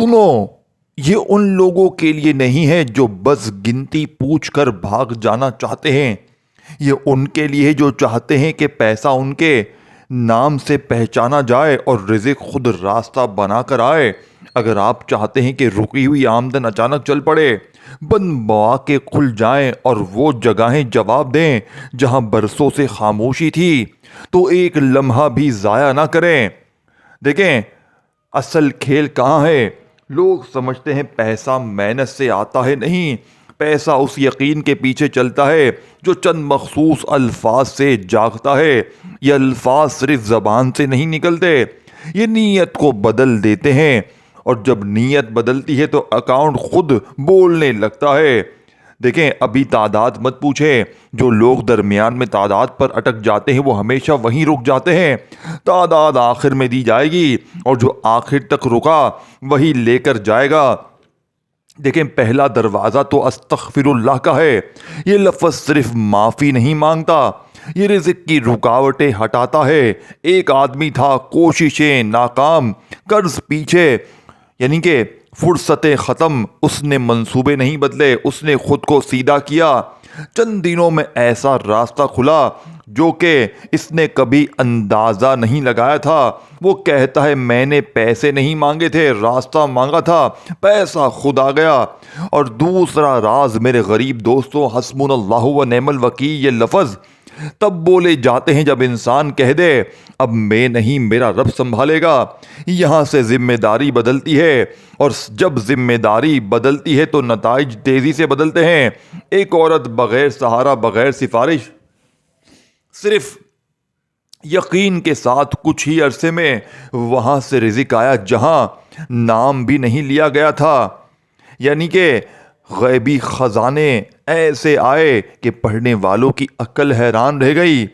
سنو، یہ ان لوگوں کے لیے نہیں ہے جو بس گنتی پوچھ کر بھاگ جانا چاہتے ہیں، یہ ان کے لیے ہے جو چاہتے ہیں کہ پیسہ ان کے نام سے پہچانا جائے اور رزق خود راستہ بنا کر آئے۔ اگر آپ چاہتے ہیں کہ رکی ہوئی آمدن اچانک چل پڑے، بند مواقع کھل جائیں اور وہ جگہیں جواب دیں جہاں برسوں سے خاموشی تھی، تو ایک لمحہ بھی ضائع نہ کریں۔ دیکھیں، اصل کھیل کہاں ہے؟ لوگ سمجھتے ہیں پیسہ محنت سے آتا ہے، نہیں، پیسہ اس یقین کے پیچھے چلتا ہے جو چند مخصوص الفاظ سے جاگتا ہے۔ یہ الفاظ صرف زبان سے نہیں نکلتے، یہ نیت کو بدل دیتے ہیں، اور جب نیت بدلتی ہے تو اکاؤنٹ خود بولنے لگتا ہے۔ دیکھیں، ابھی تعداد مت پوچھیں، جو لوگ درمیان میں تعداد پر اٹک جاتے ہیں وہ ہمیشہ وہیں رک جاتے ہیں۔ تعداد آخر میں دی جائے گی، اور جو آخر تک رکا وہی لے کر جائے گا۔ دیکھیں، پہلا دروازہ تو استغفر اللہ کا ہے۔ یہ لفظ صرف معافی نہیں مانگتا، یہ رزق کی رکاوٹیں ہٹاتا ہے۔ ایک آدمی تھا، کوششیں ناکام، قرض پیچھے، یعنی کہ فرصتیں ختم۔ اس نے منصوبے نہیں بدلے، اس نے خود کو سیدھا کیا۔ چند دنوں میں ایسا راستہ کھلا جو کہ اس نے کبھی اندازہ نہیں لگایا تھا۔ وہ کہتا ہے، میں نے پیسے نہیں مانگے تھے، راستہ مانگا تھا، پیسہ خود آ گیا۔ اور دوسرا راز میرے غریب دوستوں، حسبنا اللہ و نعم الوکیل، یہ لفظ تب بولے جاتے ہیں جب انسان کہہ دے، اب میں نہیں، میرا رب سنبھالے گا۔ یہاں سے ذمہ داری بدلتی ہے، اور جب ذمہ داری بدلتی ہے تو نتائج تیزی سے بدلتے ہیں۔ ایک عورت بغیر سہارا، بغیر سفارش، صرف یقین کے ساتھ کچھ ہی عرصے میں وہاں سے رزق آیا جہاں نام بھی نہیں لیا گیا تھا۔ یعنی کہ غیبی خزانے ایسے آئے کہ پڑھنے والوں کی عقل حیران رہ گئی۔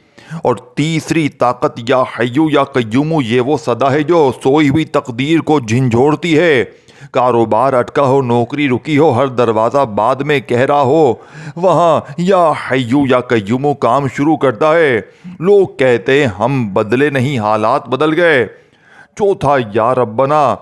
اور تیسری طاقت، یا حیو یا قیوم، یہ وہ صدا ہے جو سوئی ہوئی تقدیر کو جھنجھوڑتی ہے۔ کاروبار اٹکا ہو، نوکری رکی ہو، ہر دروازہ بعد میں کہہ رہا ہو، وہاں یا حیو یا قیوم کام شروع کرتا ہے۔ لوگ کہتے ہیں ہم بدلے نہیں، حالات بدل گئے۔ چوتھا، یا ربنا،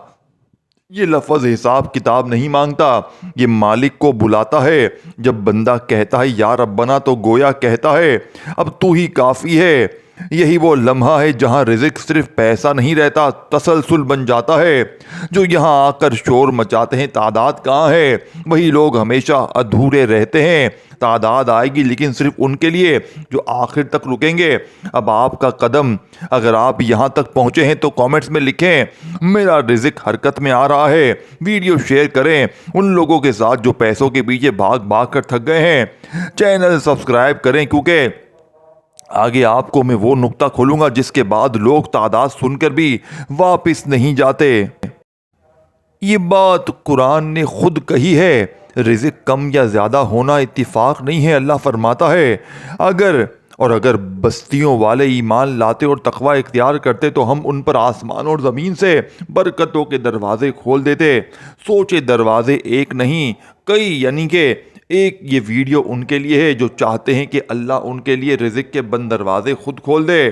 یہ لفظ حساب کتاب نہیں مانگتا، یہ مالک کو بلاتا ہے۔ جب بندہ کہتا ہے یا ربنا تو گویا کہتا ہے اب تو ہی کافی ہے۔ یہی وہ لمحہ ہے جہاں رزق صرف پیسہ نہیں رہتا، تسلسل بن جاتا ہے۔ جو یہاں آ کر شور مچاتے ہیں تعداد کہاں ہے، وہی لوگ ہمیشہ ادھورے رہتے ہیں۔ تعداد آئے گی لیکن صرف ان کے لیے جو آخر تک رکیں گے۔ اب آپ کا قدم، اگر آپ یہاں تک پہنچے ہیں تو کامنٹس میں لکھیں، میرا رزق حرکت میں آ رہا ہے۔ ویڈیو شیئر کریں ان لوگوں کے ساتھ جو پیسوں کے پیچھے بھاگ بھاگ کر تھک گئے ہیں۔ چینل سبسکرائب کریں، کیونکہ آگے آپ کو میں وہ نقطہ کھولوں گا جس کے بعد لوگ تعداد سن کر بھی واپس نہیں جاتے۔ یہ بات قرآن نے خود کہی ہے۔ رزق کم یا زیادہ ہونا اتفاق نہیں ہے۔ اللہ فرماتا ہے، اگر بستیوں والے ایمان لاتے اور تقوی اختیار کرتے تو ہم ان پر آسمان اور زمین سے برکتوں کے دروازے کھول دیتے۔ سوچے، دروازے ایک نہیں کئی، یعنی کہ ایک یہ ویڈیو ان کے لیے ہے جو چاہتے ہیں کہ اللہ ان کے لیے رزق کے بند دروازے خود کھول دے۔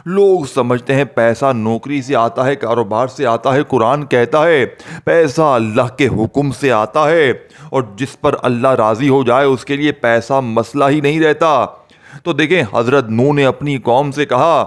لوگ سمجھتے ہیں پیسہ نوکری سے آتا ہے، کاروبار سے آتا ہے۔ قرآن کہتا ہے پیسہ اللہ کے حکم سے آتا ہے، اور جس پر اللہ راضی ہو جائے اس کے لیے پیسہ مسئلہ ہی نہیں رہتا۔ تو دیکھیں، حضرت نوح نے اپنی قوم سے کہا،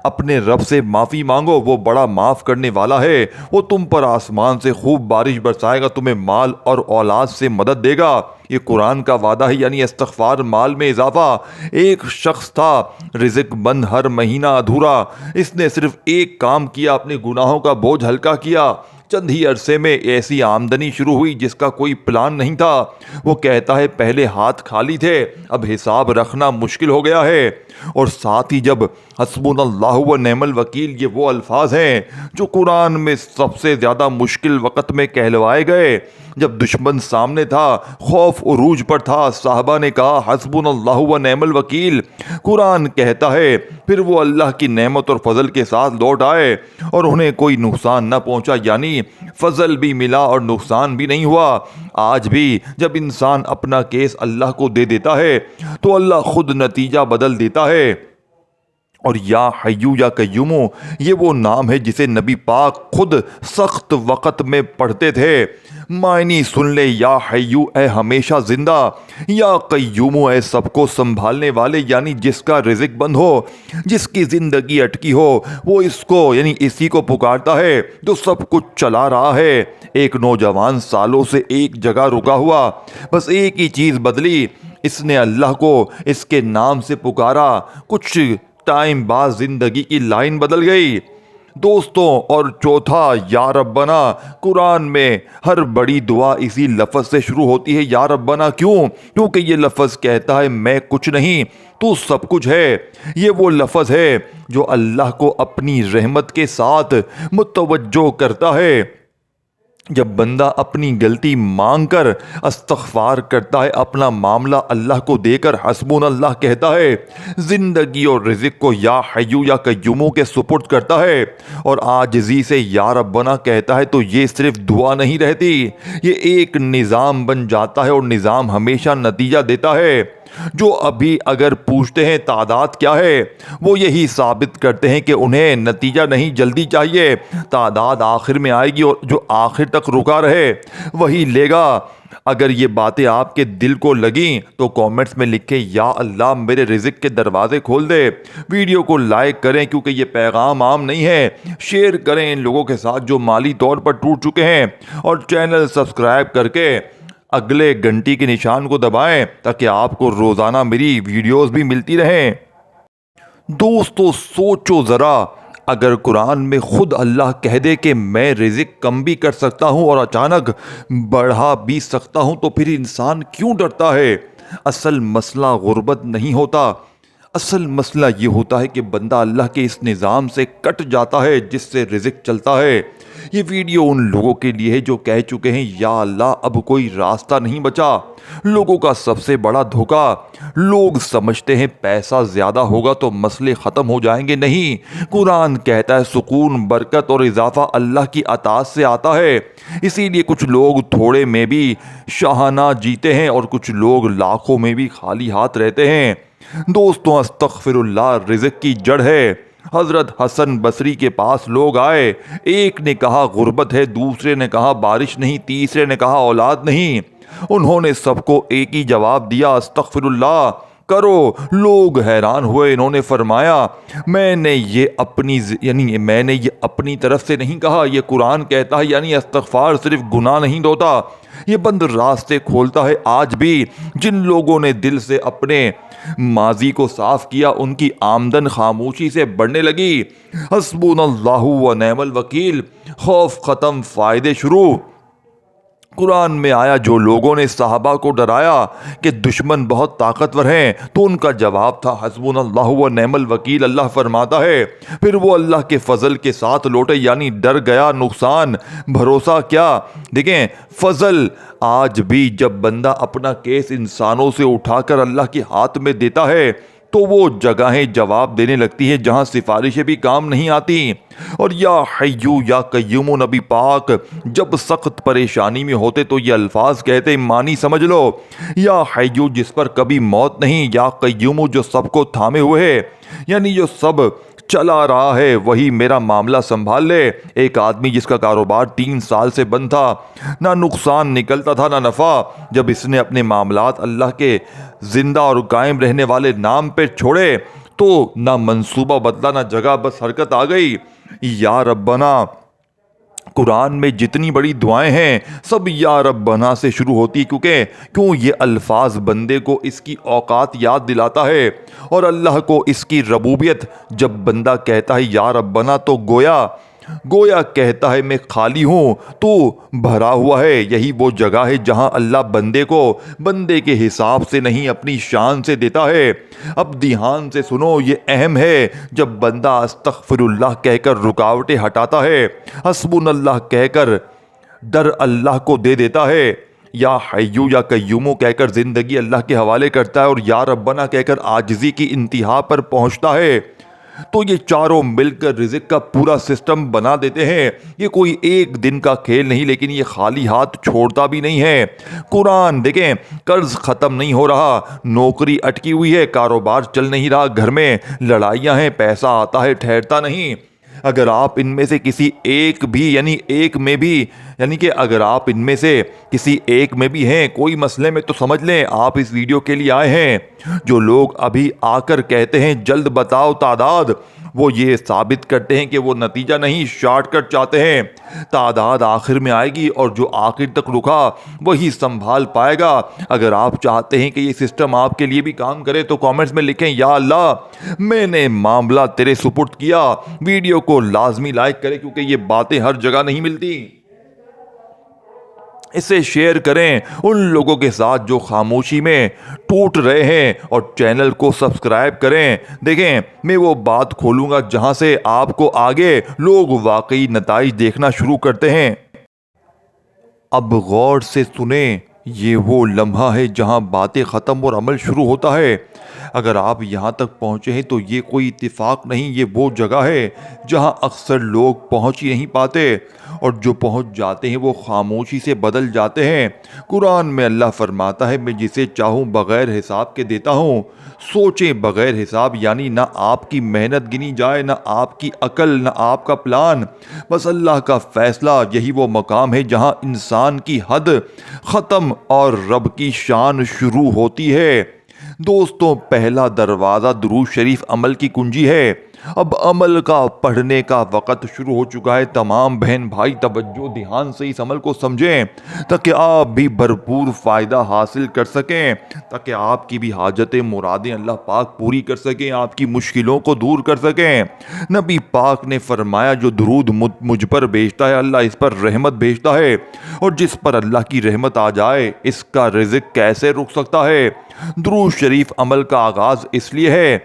اپنے رب سے معافی مانگو، وہ بڑا معاف کرنے والا ہے، وہ تم پر آسمان سے خوب بارش برسائے گا، تمہیں مال اور اولاد سے مدد دے گا۔ یہ قرآن کا وعدہ ہے، یعنی استغفار، مال میں اضافہ۔ ایک شخص تھا، رزق بند، ہر مہینہ ادھورا۔ اس نے صرف ایک کام کیا، اپنے گناہوں کا بوجھ ہلکا کیا۔ چند ہی عرصے میں ایسی آمدنی شروع ہوئی جس کا کوئی پلان نہیں تھا۔ وہ کہتا ہے پہلے ہاتھ خالی تھے، اب حساب رکھنا مشکل ہو گیا ہے۔ اور ساتھ ہی جب حسبنا اللہ و نعم الوکیل، یہ وہ الفاظ ہیں جو قرآن میں سب سے زیادہ مشکل وقت میں کہلوائے گئے۔ جب دشمن سامنے تھا، خوف عروج پر تھا، صحابہ نے کہا حسبنا اللہ و نعم الوکیل۔ قرآن کہتا ہے پھر وہ اللہ کی نعمت اور فضل کے ساتھ لوٹ آئے اور انہیں کوئی نقصان نہ پہنچا، یعنی فضل بھی ملا اور نقصان بھی نہیں ہوا۔ آج بھی جب انسان اپنا کیس اللہ کو دے دیتا ہے تو اللہ خود نتیجہ بدل دیتا ہے، اور یا حیو یا قیومو یہ وہ نام ہے جسے نبی پاک خود سخت وقت میں پڑھتے تھے۔ معنی سن لے، یا حیو اے ہمیشہ زندہ، یا قیومو اے سب کو سنبھالنے والے، یعنی جس کا رزق بند ہو، جس کی زندگی اٹکی ہو، وہ اس کو یعنی اسی کو پکارتا ہے جو سب کچھ چلا رہا ہے۔ ایک نوجوان سالوں سے ایک جگہ رکا ہوا، بس ایک ہی چیز بدلی، اس نے اللہ کو اس کے نام سے پکارا۔ کچھ ٹائم بعد زندگی کی لائن بدل گئی دوستوں۔ اور چوتھا، یا ربنا، قرآن میں ہر بڑی دعا اسی لفظ سے شروع ہوتی ہے، یا ربنا۔ کیوں؟ کیونکہ یہ لفظ کہتا ہے میں کچھ نہیں، تو سب کچھ ہے۔ یہ وہ لفظ ہے جو اللہ کو اپنی رحمت کے ساتھ متوجہ کرتا ہے۔ جب بندہ اپنی غلطی مانگ کر استغفار کرتا ہے، اپنا معاملہ اللہ کو دے کر حسبنا اللہ کہتا ہے، زندگی اور رزق کو یا حیو یا قیومو کے سپرد کرتا ہے، اور عاجزی سے یا ربنا کہتا ہے، تو یہ صرف دعا نہیں رہتی، یہ ایک نظام بن جاتا ہے، اور نظام ہمیشہ نتیجہ دیتا ہے۔ جو ابھی اگر پوچھتے ہیں تعداد کیا ہے، وہ یہی ثابت کرتے ہیں کہ انہیں نتیجہ نہیں جلدی چاہیے، تعداد آخر میں آئے گی، اور جو آخر تک رکا رہے وہی لے گا۔ اگر یہ باتیں آپ کے دل کو لگیں تو کامنٹس میں لکھیں، یا اللہ میرے رزق کے دروازے کھول دے۔ ویڈیو کو لائک کریں کیونکہ یہ پیغام عام نہیں ہے، شیئر کریں ان لوگوں کے ساتھ جو مالی طور پر ٹوٹ چکے ہیں، اور چینل سبسکرائب کر کے اگلے گھنٹی کے نشان کو دبائیں تاکہ آپ کو روزانہ میری ویڈیوز بھی ملتی رہیں۔ دوستو سوچو ذرا، اگر قرآن میں خود اللہ کہہ دے کہ میں رزق کم بھی کر سکتا ہوں اور اچانک بڑھا بھی سکتا ہوں، تو پھر انسان کیوں ڈرتا ہے؟ اصل مسئلہ غربت نہیں ہوتا، اصل مسئلہ یہ ہوتا ہے کہ بندہ اللہ کے اس نظام سے کٹ جاتا ہے جس سے رزق چلتا ہے۔ یہ ویڈیو ان لوگوں کے لیے ہے جو کہہ چکے ہیں، یا اللہ اب کوئی راستہ نہیں بچا۔ لوگوں کا سب سے بڑا دھوکا، لوگ سمجھتے ہیں پیسہ زیادہ ہوگا تو مسئلے ختم ہو جائیں گے۔ نہیں، قرآن کہتا ہے سکون، برکت اور اضافہ اللہ کی عطا سے آتا ہے۔ اسی لیے کچھ لوگ تھوڑے میں بھی شاہانہ جیتے ہیں اور کچھ لوگ لاکھوں میں بھی خالی ہاتھ رہتے ہیں۔ دوستوں استغفر اللہ رزق کی جڑ ہے۔ حضرت حسن بصری کے پاس لوگ آئے، ایک نے کہا غربت ہے، دوسرے نے کہا بارش نہیں، تیسرے نے کہا اولاد نہیں۔ انہوں نے سب کو ایک ہی جواب دیا، استغفر اللہ کرو۔ لوگ حیران ہوئے، انہوں نے فرمایا میں نے یہ اپنی طرف سے نہیں کہا، یہ قرآن کہتا ہے، یعنی استغفار صرف گناہ نہیں دھوتا، یہ بند راستے کھولتا ہے۔ آج بھی جن لوگوں نے دل سے اپنے ماضی کو صاف کیا ان کی آمدن خاموشی سے بڑھنے لگی۔ حسبنا اللہ و نعم الوکیل، خوف ختم، فائدے شروع۔ قرآن میں آیا جو لوگوں نے صحابہ کو ڈرایا کہ دشمن بہت طاقتور ہیں تو ان کا جواب تھا حسبنا اللہ و نعم الوکیل۔ اللہ فرماتا ہے پھر وہ اللہ کے فضل کے ساتھ لوٹے، یعنی ڈر گیا نقصان، بھروسہ کیا؟ دیکھیں فضل آج بھی جب بندہ اپنا کیس انسانوں سے اٹھا کر اللہ کے ہاتھ میں دیتا ہے تو وہ جگہیں جواب دینے لگتی ہیں جہاں سفارشیں بھی کام نہیں آتی۔ اور یا حیو یا قیوم نبی پاک جب سخت پریشانی میں ہوتے تو یہ الفاظ کہتے، معنی سمجھ لو، یا حیو جس پر کبھی موت نہیں، یا قیوم جو سب کو تھامے ہوئے ہے، یعنی جو سب چلا رہا ہے وہی میرا معاملہ سنبھال لے۔ ایک آدمی جس کا کاروبار 3 سال سے بند تھا، نہ نقصان نکلتا تھا نہ نفع، جب اس نے اپنے معاملات اللہ کے زندہ اور قائم رہنے والے نام پہ چھوڑے تو نہ منصوبہ بدلا نہ جگہ، بس حرکت آ گئی۔ یا ربنا قرآن میں جتنی بڑی دعائیں ہیں سب یا ربنا سے شروع ہوتی، کیوں یہ الفاظ بندے کو اس کی اوقات یاد دلاتا ہے اور اللہ کو اس کی ربوبیت۔ جب بندہ کہتا ہے یا ربنا تو گویا کہتا ہے میں خالی ہوں، تو بھرا ہوا ہے۔ یہی وہ جگہ ہے جہاں اللہ بندے کو بندے کے حساب سے نہیں اپنی شان سے دیتا ہے۔ اب دھیان سے سنو، یہ اہم ہے۔ جب بندہ استغفر اللہ کہہ کر رکاوٹیں ہٹاتا ہے، حسبنا اللہ کہہ کر ڈر اللہ کو دے دیتا ہے، یا حیو یا قیوم کہہ کر زندگی اللہ کے حوالے کرتا ہے، اور یا ربنا کہہ کر عاجزی کی انتہا پر پہنچتا ہے، تو یہ چاروں مل کر رزق کا پورا سسٹم بنا دیتے ہیں۔ یہ کوئی ایک دن کا کھیل نہیں، لیکن یہ خالی ہاتھ چھوڑتا بھی نہیں ہے۔ قرآن دیکھیں، قرض ختم نہیں ہو رہا، نوکری اٹکی ہوئی ہے، کاروبار چل نہیں رہا، گھر میں لڑائیاں ہیں، پیسہ آتا ہے ٹھہرتا نہیں۔ اگر آپ ان میں سے کسی ایک بھی اگر آپ ان میں سے کسی ایک میں بھی ہیں کوئی مسئلے میں، تو سمجھ لیں آپ اس ویڈیو کے لیے آئے ہیں۔ جو لوگ ابھی آ کر کہتے ہیں جلد بتاؤ تعداد، وہ یہ ثابت کرتے ہیں کہ وہ نتیجہ نہیں، شارٹ کٹ چاہتے ہیں۔ تعداد آخر میں آئے گی اور جو آخر تک رکا وہی سنبھال پائے گا۔ اگر آپ چاہتے ہیں کہ یہ سسٹم آپ کے لیے بھی کام کرے تو کامنٹس میں لکھیں یا اللہ میں نے معاملہ تیرے سپرد کیا۔ ویڈیو کو لازمی لائک کریں کیونکہ یہ باتیں ہر جگہ نہیں ملتی۔ اسے شیئر کریں ان لوگوں کے ساتھ جو خاموشی میں ٹوٹ رہے ہیں، اور چینل کو سبسکرائب کریں۔ دیکھیں، میں وہ بات کھولوں گا جہاں سے آپ کو آگے لوگ واقعی نتائج دیکھنا شروع کرتے ہیں۔ اب غور سے سنیں، یہ وہ لمحہ ہے جہاں باتیں ختم اور عمل شروع ہوتا ہے۔ اگر آپ یہاں تک پہنچے ہیں تو یہ کوئی اتفاق نہیں، یہ وہ جگہ ہے جہاں اکثر لوگ پہنچ ہی نہیں پاتے، اور جو پہنچ جاتے ہیں وہ خاموشی سے بدل جاتے ہیں۔ قرآن میں اللہ فرماتا ہے میں جسے چاہوں بغیر حساب کے دیتا ہوں۔ سوچیں بغیر حساب، یعنی نہ آپ کی محنت گنی جائے، نہ آپ کی عقل، نہ آپ کا پلان، بس اللہ کا فیصلہ۔ یہی وہ مقام ہے جہاں انسان کی حد ختم اور رب کی شان شروع ہوتی ہے۔ دوستوں، پہلا دروازہ درود شریف عمل کی کنجی ہے۔ اب عمل کا پڑھنے کا وقت شروع ہو چکا ہے۔ تمام بہن بھائی توجہ دھیان سے اس عمل کو سمجھیں تاکہ آپ بھی بھرپور فائدہ حاصل کر سکیں، تاکہ آپ کی بھی حاجتیں مرادیں اللہ پاک پوری کر سکیں، آپ کی مشکلوں کو دور کر سکیں۔ نبی پاک نے فرمایا جو درود مجھ پر بھیجتا ہے اللہ اس پر رحمت بھیجتا ہے، اور جس پر اللہ کی رحمت آ جائے اس کا رزق کیسے رک سکتا ہے۔ درود شریف عمل کا آغاز اس لیے ہے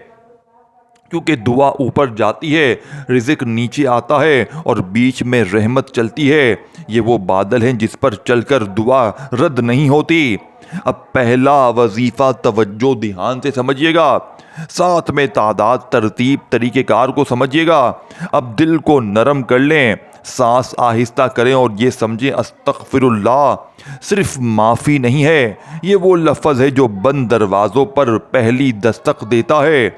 کیونکہ دعا اوپر جاتی ہے، رزق نیچے آتا ہے، اور بیچ میں رحمت چلتی ہے۔ یہ وہ بادل ہیں جس پر چل کر دعا رد نہیں ہوتی۔ اب پہلا وظیفہ توجہ دھیان سے سمجھیے گا، ساتھ میں تعداد، ترتیب، طریقہ کار کو سمجھیے گا۔ اب دل کو نرم کر لیں، سانس آہستہ کریں اور یہ سمجھیں استغفر اللہ صرف معافی نہیں ہے، یہ وہ لفظ ہے جو بند دروازوں پر پہلی دستک دیتا ہے۔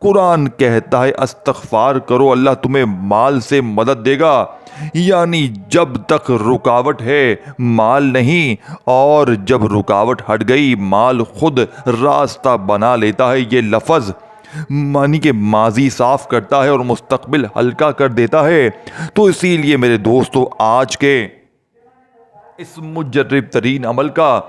قرآن کہتا ہے استغفار کرو اللہ تمہیں مال سے مدد دے گا، یعنی جب تک رکاوٹ ہے مال نہیں، اور جب رکاوٹ ہٹ گئی مال خود راستہ بنا لیتا ہے۔ یہ لفظ معنی کہ ماضی صاف کرتا ہے اور مستقبل ہلکا کر دیتا ہے۔ تو اسی لیے میرے دوستو، آج کے اس مجرب ترین عمل کا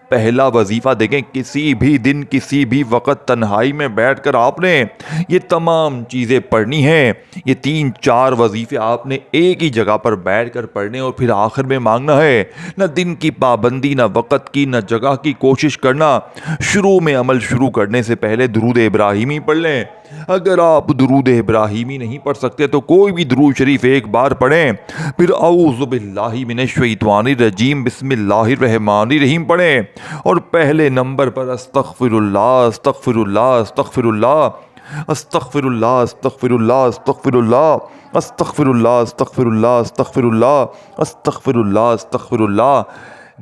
پہلا وظیفہ دیکھیں، کسی بھی دن کسی بھی وقت تنہائی میں بیٹھ کر آپ نے یہ تمام چیزیں پڑھنی ہیں۔ یہ 3-4 وظیفے آپ نے ایک ہی جگہ پر بیٹھ کر پڑھنے اور پھر آخر میں مانگنا ہے۔ نہ دن کی پابندی، نہ وقت کی، نہ جگہ کی کوشش کرنا۔ شروع میں عمل شروع کرنے سے پہلے درود ابراہیمی پڑھ لیں۔ اگر آپ درود ابراہیمی نہیں پڑھ سکتے تو کوئی بھی درود شریف ایک بار پڑھیں، پھر اعوذ باللہ من الشیطان الرجیم بسم اللہ الرحمن الرحیم پڑھیں، اور پہلے نمبر پر استغفر اللہ استغفر اللہ استغفر اللہ استغفر اللہ استغفر اللہ استغفر اللہ استغفر اللہ استغفر اللہ استغفر اللہ استغفر اللہ استغفر اللہ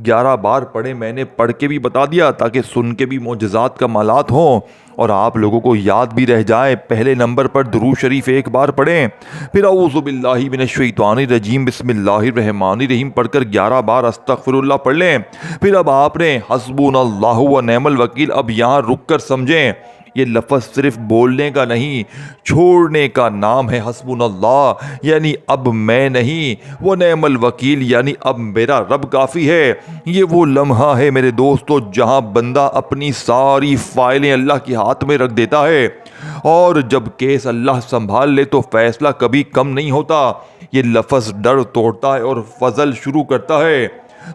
11 بار پڑھیں۔ میں نے پڑھ کے بھی بتا دیا تاکہ سن کے بھی معجزات کا مالات ہوں اور آپ لوگوں کو یاد بھی رہ جائے۔ پہلے نمبر پر درود شریف ایک بار پڑھیں، پھر اعوذ باللہ من الشیطان الرجیم بسم اللہ الرحمن الرحیم پڑھ کر 11 بار استغفر اللہ پڑھ لیں۔ پھر اب آپ نے حسبنا اللہ و نعم الوکیل، اب یہاں رک کر سمجھیں، یہ لفظ صرف بولنے کا نہیں، چھوڑنے کا نام ہے۔ حسبنا اللہ یعنی اب میں نہیں، وہ نعم الوکیل یعنی اب میرا رب کافی ہے۔ یہ وہ لمحہ ہے میرے دوستو جہاں بندہ اپنی ساری فائلیں اللہ کے ہاتھ میں رکھ دیتا ہے، اور جب کیس اللہ سنبھال لے تو فیصلہ کبھی کم نہیں ہوتا۔ یہ لفظ ڈر توڑتا ہے اور فضل شروع کرتا ہے۔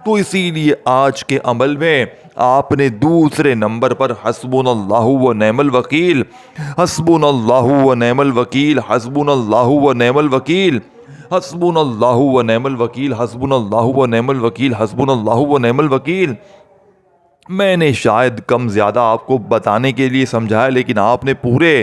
تو اسی لیے آج کے عمل میں آپ نے دوسرے نمبر پر حسبنا اللہ و نعم الوکیل، حسبنا اللہ و نعم الوکیل، حسبنا اللہ و نعم الوکیل، حسبنا اللہ و نعم الوکیل، حسبنا اللہ و نعم الوکیل، حسبنا اللہ و نعم الوکیل میں نے شاید کم زیادہ آپ کو بتانے کے لیے سمجھایا، لیکن آپ نے پورے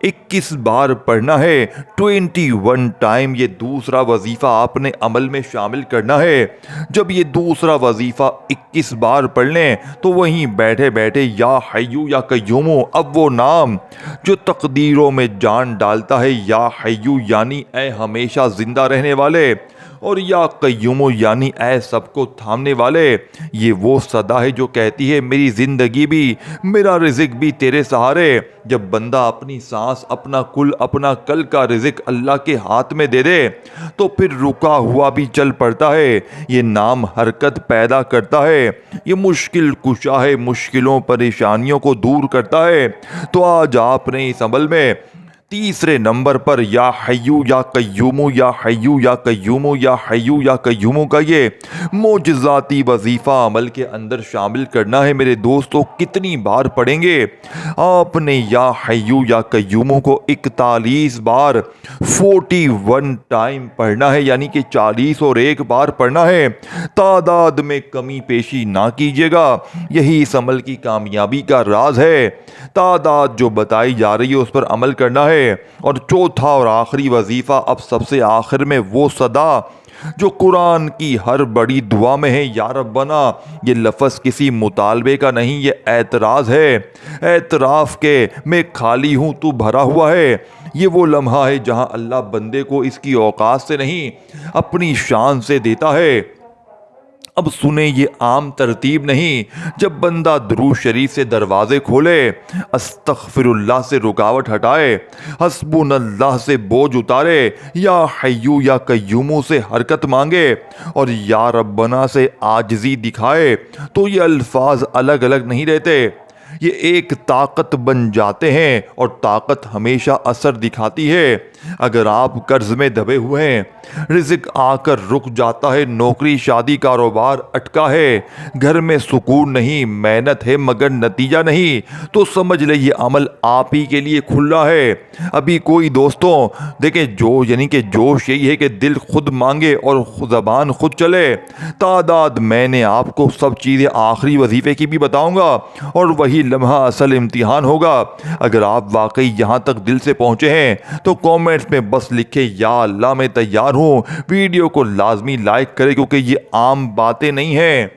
21 بار پڑھنا ہے، 21 ٹائم یہ دوسرا وظیفہ آپ نے عمل میں شامل کرنا ہے۔ جب یہ دوسرا وظیفہ 21 بار پڑھ لیں تو وہیں بیٹھے بیٹھے یا حیو یا قیوم، اب وہ نام جو تقدیروں میں جان ڈالتا ہے، یا حیو یعنی اے ہمیشہ زندہ رہنے والے، اور یا قیوم یعنی اے سب کو تھامنے والے، یہ وہ صدا ہے جو کہتی ہے میری زندگی بھی میرا رزق بھی تیرے سہارے۔ جب بندہ اپنی سانس، اپنا کل، اپنا کل کا رزق اللہ کے ہاتھ میں دے دے تو پھر رکا ہوا بھی چل پڑتا ہے۔ یہ نام حرکت پیدا کرتا ہے، یہ مشکل کشا ہے، مشکلوں پریشانیوں کو دور کرتا ہے۔ تو آج آپ نے اس عمل میں تیسرے نمبر پر یا حیو یا قیوم، یا حیو یا قیوم، یا حیو یا قیوم کا یہ معجزاتی وظیفہ عمل کے اندر شامل کرنا ہے۔ میرے دوستو، کتنی بار پڑھیں گے آپ نے یا حیو یا قیوم کو؟ 41 بار، 41 ٹائم پڑھنا ہے، یعنی کہ 40 اور 1 بار پڑھنا ہے۔ تعداد میں کمی پیشی نہ کیجیے گا، یہی اس عمل کی کامیابی کا راز ہے۔ تعداد جو بتائی جا رہی ہے اس پر عمل کرنا ہے۔ اور چوتھا اور آخری وظیفہ اب سب سے آخر میں، وہ صدا جو قرآن کی ہر بڑی دعا میں ہے، یا ربنا۔ یہ لفظ کسی مطالبے کا نہیں، یہ اعتراض ہے، اعتراف کے میں خالی ہوں تو بھرا ہوا ہے۔ یہ وہ لمحہ ہے جہاں اللہ بندے کو اس کی اوقات سے نہیں اپنی شان سے دیتا ہے۔ اب سنیں، یہ عام ترتیب نہیں۔ جب بندہ درود شریف سے دروازے کھولے، استغفر اللہ سے رکاوٹ ہٹائے، حسبنا اللہ سے بوجھ اتارے، یا حیو یا قیوم سے حرکت مانگے، اور یا ربنا سے عاجزی دکھائے، تو یہ الفاظ الگ الگ نہیں رہتے، یہ ایک طاقت بن جاتے ہیں، اور طاقت ہمیشہ اثر دکھاتی ہے۔ اگر آپ قرض میں دبے ہوئے ہیں، رزق آ کر رک جاتا ہے، نوکری شادی کاروبار اٹکا ہے، گھر میں سکون نہیں، محنت ہے مگر نتیجہ نہیں، تو سمجھ لے یہ عمل آپ ہی کے لیے کھلا ہے۔ ابھی کوئی دوستوں دیکھیں، یعنی کہ جوش یہی ہے کہ دل خود مانگے اور زبان خود چلے۔ تعداد میں نے آپ کو سب چیزیں آخری وظیفے کی بھی بتاؤں گا، اور وہی لمحہ اصل امتحان ہوگا۔ اگر آپ واقعی یہاں تک دل سے پہنچے ہیں تو کامنٹس میں بس لکھیں یا اللہ میں تیار ہوں۔ ویڈیو کو لازمی لائک کریں، کیونکہ یہ عام باتیں نہیں ہیں۔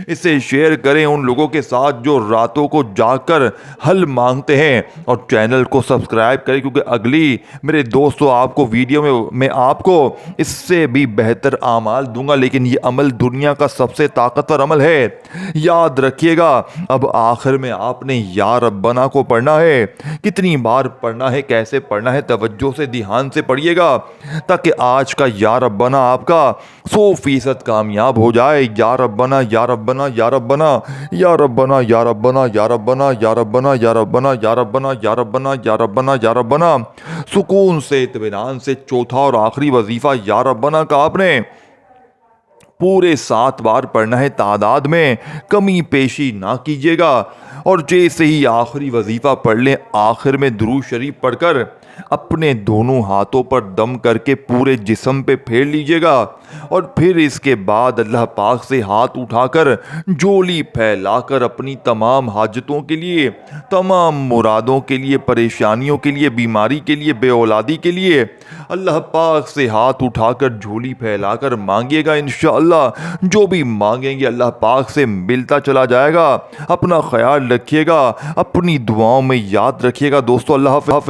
اسے شیئر کریں ان لوگوں کے ساتھ جو راتوں کو جاگ کر حل مانگتے ہیں، اور چینل کو سبسکرائب کریں، کیونکہ اگلی میرے دوستو آپ کو ویڈیو میں آپ کو اس سے بھی بہتر اعمال دوں گا، لیکن یہ عمل دنیا کا سب سے طاقتور عمل ہے۔ یاد رکھیے گا، اب آخر میں آپ نے یا ربنا کو پڑھنا ہے۔ کتنی بار پڑھنا ہے، کیسے پڑھنا ہے، توجہ سے دھیان سے پڑھیے گا، تاکہ آج کا یا ربنا آپ کا 100% کامیاب ہو جائے۔ یا ربنا یا ربنا یا ربنا یا ربنا یا ربنا یا ربنا یا ربنا یا ربنا یا ربنا یا ربنا یا ربنا یا ربنا، سکون سے، اطمینان سے۔ چوتھا اور آخری وظیفہ یا ربنا کا آپ نے پورے 7 بار پڑھنا ہے، تعداد میں کمی پیشی نہ کیجیے گا۔ اور جیسے ہی آخری وظیفہ پڑھ لیں، آخر میں درود شریف پڑھ کر اپنے دونوں ہاتھوں پر دم کر کے پورے جسم پہ پھیر لیجیے گا، اور پھر اس کے بعد اللہ پاک سے ہاتھ اٹھا کر جولی پھیلا کر اپنی تمام حاجتوں کے لیے، تمام مرادوں کے لیے، پریشانیوں کے لیے، بیماری کے لیے، بے اولادی کے لیے اللہ پاک سے ہاتھ اٹھا کر جھولی پھیلا کر مانگیے گا۔ انشاءاللہ جو بھی مانگیں گے اللہ پاک سے ملتا چلا جائے گا۔ اپنا خیال رکھیے گا، اپنی دعاؤں میں یاد رکھیے گا دوستو۔ اللہ حافظ۔